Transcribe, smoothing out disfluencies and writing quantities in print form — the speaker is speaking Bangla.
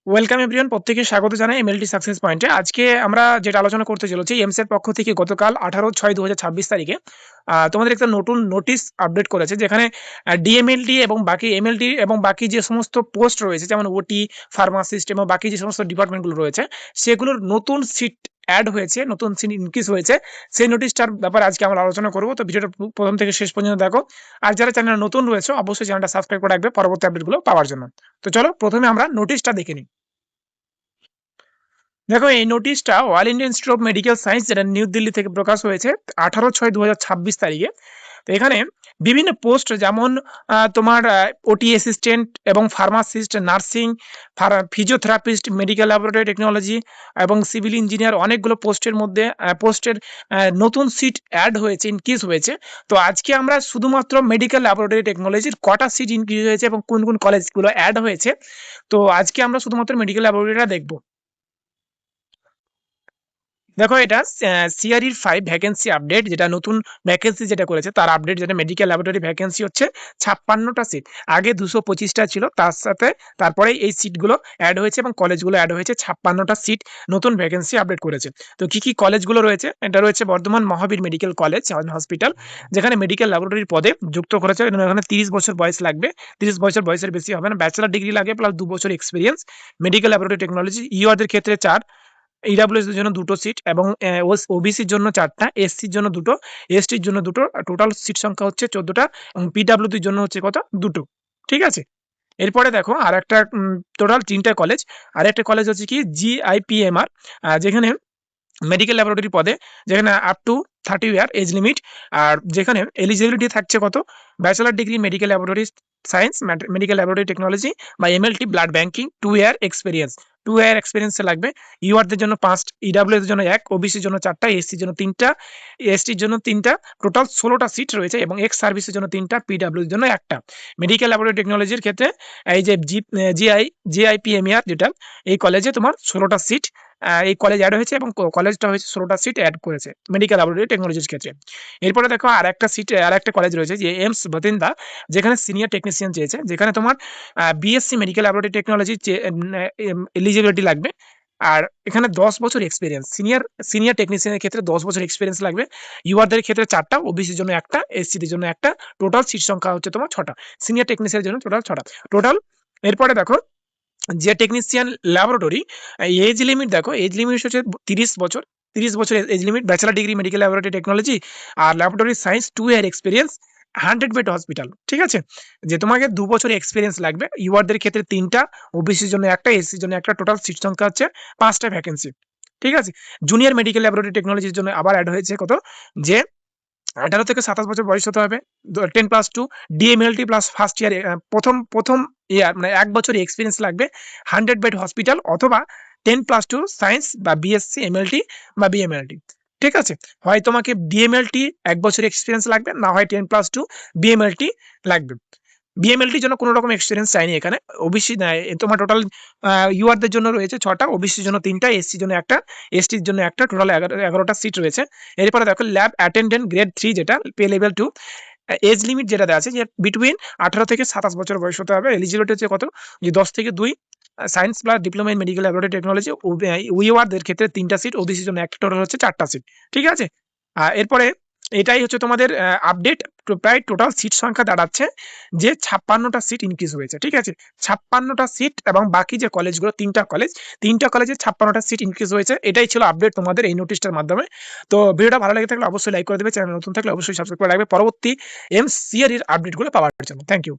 ওয়েলকাম এভরিওয়ান, প্রত্যেককে স্বাগত জানাই এমএলটি সাকসেস পয়েন্টে। আজকে আমরা যেটা আলোচনা করতে চলেছি, এমস এর পক্ষ থেকে গতকাল 18/6/2026 তারিখে তোমাদের একটা নতুন নোটিশ আপডেট করেছে, যেখানে ডিএমএলটি এবং বাকি এমএলটি এবং বাকি যে সমস্ত পোস্ট রয়েছে, যেমন ওটি, ফার্মাসিস্ট এবং বাকি যে সমস্ত ডিপার্টমেন্টগুলো রয়েছে, সেগুলোর নতুন সিট অ্যাড হয়েছে, নতুন সিট ইনক্রিজ হয়েছে। সেই নোটিশটার ব্যাপারে আজকে আমরা আলোচনা করবো। তো ভিডিওটা প্রথম থেকে শেষ পর্যন্ত দেখো। আর যারা চ্যানেলে নতুন রয়েছে, অবশ্যই চ্যানেলটা সাবস্ক্রাইব করে রাখবে পরবর্তী আপডেটগুলো পাওয়ার জন্য। তো চলো প্রথমে আমরা নোটিশটা দেখে নিই। দেখো, এই নোটিশটা all India institute of medical science, যেটা নিউ দিল্লি থেকে প্রকাশ হয়েছে 18/6/2026 তারিখে। তো এখানে বিভিন্ন পোস্ট, যেমন তোমার ওটি অ্যাসিস্ট্যান্ট এবং pharmacist, nursing, physiotherapist, medical laboratory technology এবং সিভিল ইঞ্জিনিয়ার, অনেকগুলো পোস্টের মধ্যে পোস্টের নতুন সিট অ্যাড হয়েছে, ইনক্রিজ হয়েছে। তো আজকে আমরা শুধুমাত্র মেডিকেল ল্যাবরেটরি টেকনোলজির কটা সিট ইনক্রিজ হয়েছে এবং কোন কোন কলেজগুলো অ্যাড হয়েছে, তো আজকে আমরা শুধুমাত্র মেডিকেল ল্যাবরেটরিটা দেখবো। দেখো, এটা সিআরইর 5 ভ্যাকেন্সি আপডেট, যেটা নতুন ভ্যাকেন্সি যেটা করেছে তার আপডেট, যেটা মেডিকেল ল্যাবরেটরি ভ্যাকেন্সি হচ্ছে 56টা সিট। আগে 225টা ছিল, তার সাথে তারপরে এই সিটগুলো অ্যাড হয়েছে এবং কলেজগুলো অ্যাড হয়েছে। 56টা সিট নতুন ভ্যাকেন্সি আপডেট করেছে। তো কি কি কলেজগুলো রয়েছে? এটা রয়েছে বর্ধমান মহাবীর মেডিকেল কলেজ হসপিটাল, যেখানে মেডিকেল ল্যাবরেটরির পদে যুক্ত করেছে। এখানে 30 বছর বয়স লাগবে, 30 বছর বয়সের বেশি হবে না। ব্যাচেলার ডিগ্রি লাগে প্লাস 2 বছর এক্সপিরিয়েন্স। মেডিকেল ল্যাবরেটরি টেকনোলজি ইউআরদের ক্ষেত্রে 4, ইডাব্লিউএস এর জন্য 2টো সিট এবং ওবিসির জন্য 4টা, এসসির জন্য 2টো, এসটির জন্য 2টো। টোটাল সিট সংখ্যা হচ্ছে 14টা এবং পিডব্লিউডির জন্য হচ্ছে কত? 2টো। ঠিক আছে? এরপরে দেখো আরেকটা টোটাল 3টা কলেজ। আরেকটা কলেজ হচ্ছে কি জিআইপিএমআর, যেখানে মেডিকেল ল্যাবরেটরি পদে, যেখানে up to 30 year age limit. আর যেখানে এলিজিবিলিটি থাকছে কত? Bachelor degree medical laboratory science, medical laboratory technology বা MLT, blood banking, 2 year experience. 2 year experience লাগবে। ইউআরদের জন্য 5, ইডাব্লিউএস এর জন্য 1, ওবিসির জন্য 4টা, এসসির জন্য 3টা, এসটির জন্য 3টা। টোটাল 16টা সিট রয়েছে এবং এক্স সার্ভিসের জন্য 3টা, পিডব্লিউর জন্য 1টা। মেডিকেল ল্যাবরেটরি টেকনোলজির ক্ষেত্রে এই যে জিআইপিএমইআর, যেটা এই কলেজে তোমার 16টা সিট, এই কলেজ অ্যাড হয়েছে এবং কলেজটা হয়েছে 16টা সিট অ্যাড করেছে মেডিকেল ল্যাবরেটরি টেকনোলজির ক্ষেত্রে। এরপরে দেখো আরেকটা সিট, আরেকটা কলেজ রয়েছে যে এইমস ভতিন্দা, যেখানে সিনিয়র টেকনিশিয়ান চেয়েছে, যেখানে তোমার BSc medical laboratory technology eligibility লাগবে। আর এখানে 10 বছর এক্সপিরিয়েন্স, সিনিয়র টেকনিশিয়ানের ক্ষেত্রে 10 বছর এক্সপিরিয়েন্স লাগবে। ইউআরদের ক্ষেত্রে 4টা, ওবিসির জন্য 1টা, এসসিদের জন্য 1টা। টোটাল সিট সংখ্যা হচ্ছে তোমার 6টা। সিনিয়র টেকনিশিয়ানের জন্য টোটাল 6টা টোটাল। এরপরে দেখো যে টেকনিশিয়ান ল্যাবরেটরি এজ লিমিট, দেখো এজ লিমিট হচ্ছে 30 বছর। 30 বছর age limit, bachelor degree medical laboratory technology আর laboratory science, 2 year experience, 100 bed hospital. ঠিক আছে? যে তোমাকে 2 বছর এক্সপিরিয়েন্স লাগবে। ইউআরদের ক্ষেত্রে 3টা, ওবিসির জন্য 1টা, এসসির জন্য 1টা। টোটাল সিট সংখ্যা হচ্ছে 5টা ভ্যাকেন্সি। ঠিক আছে? জুনিয়র মেডিকেল ল্যাবরেটরি টেকনোলজির জন্য আবার অ্যাড হয়েছে কত? যে 18 থেকে 27 বছর বয়স হতে হবে। 10+2 ডিএমএলটি প্লাস ফার্স্ট ইয়ার, প্রথম ইয়ার মানে 1 বছর এক্সপিরিয়েন্স লাগবে। 100 বেড হসপিটাল অথবা 10+2 সায়েন্স বা বিএসসি এমএলটি বা বিএমএলটি। ঠিক আছে? হয় তোমাকে ডিএমএলটি 1 বছর এক্সপিরিয়েন্স লাগবে, না হয় 10+2 বিএমএলটি লাগবে। বিএমএলটির জন্য কোনো রকম এক্সপিরিয়েন্স চাইনি এখানে। ওবিসি তোমার টোটাল ইউআরদের জন্য রয়েছে 6টা, ওবিসির জন্য 3টা, এসসির জন্য 1টা, এসটির জন্য 1টা। টোটাল 11টা সিট রয়েছে। এরপরে দেখো ল্যাব অ্যাটেন্ডেন্ট গ্রেড 3, যেটা পে লেভেল 2। এজ লিমিট যেটা দেওয়া আছে যে বিটুইন 18 থেকে 27 বছর বয়স হতে হবে। এলিজিবিলিটি হচ্ছে কত? যে 10 থেকে 2 science plus diploma in medical laboratory technology. ইউআরদের ক্ষেত্রে 3টা সিট, ওবিসির জন্য একটা। টোটাল হচ্ছে 4টা সিট। ঠিক আছে? এরপরে এটাই হচ্ছে তোমাদের আপডেট। প্রায় টোটাল সিট সংখ্যা দাঁড়াচ্ছে যে 56টা সিট ইনক্রিজ হয়েছে। ঠিক আছে? 56টা সিট এবং বাকি যে কলেজগুলো, 3টা কলেজে 56টা সিট ইনক্রিজ হয়েছে। এটাই ছিল আপডেট তোমাদের এই নোটিশটার মাধ্যমে। তো ভিডিওটা ভালো লেগে থাকলে অবশ্যই লাইক করে দেবে, চ্যানেল নতুন থাকলে অবশ্যই সাবস্ক্রাইব করে রাখবে পরবর্তী এমসিআর এর আপডেটগুলো পাওয়ার জন্য। Thank you.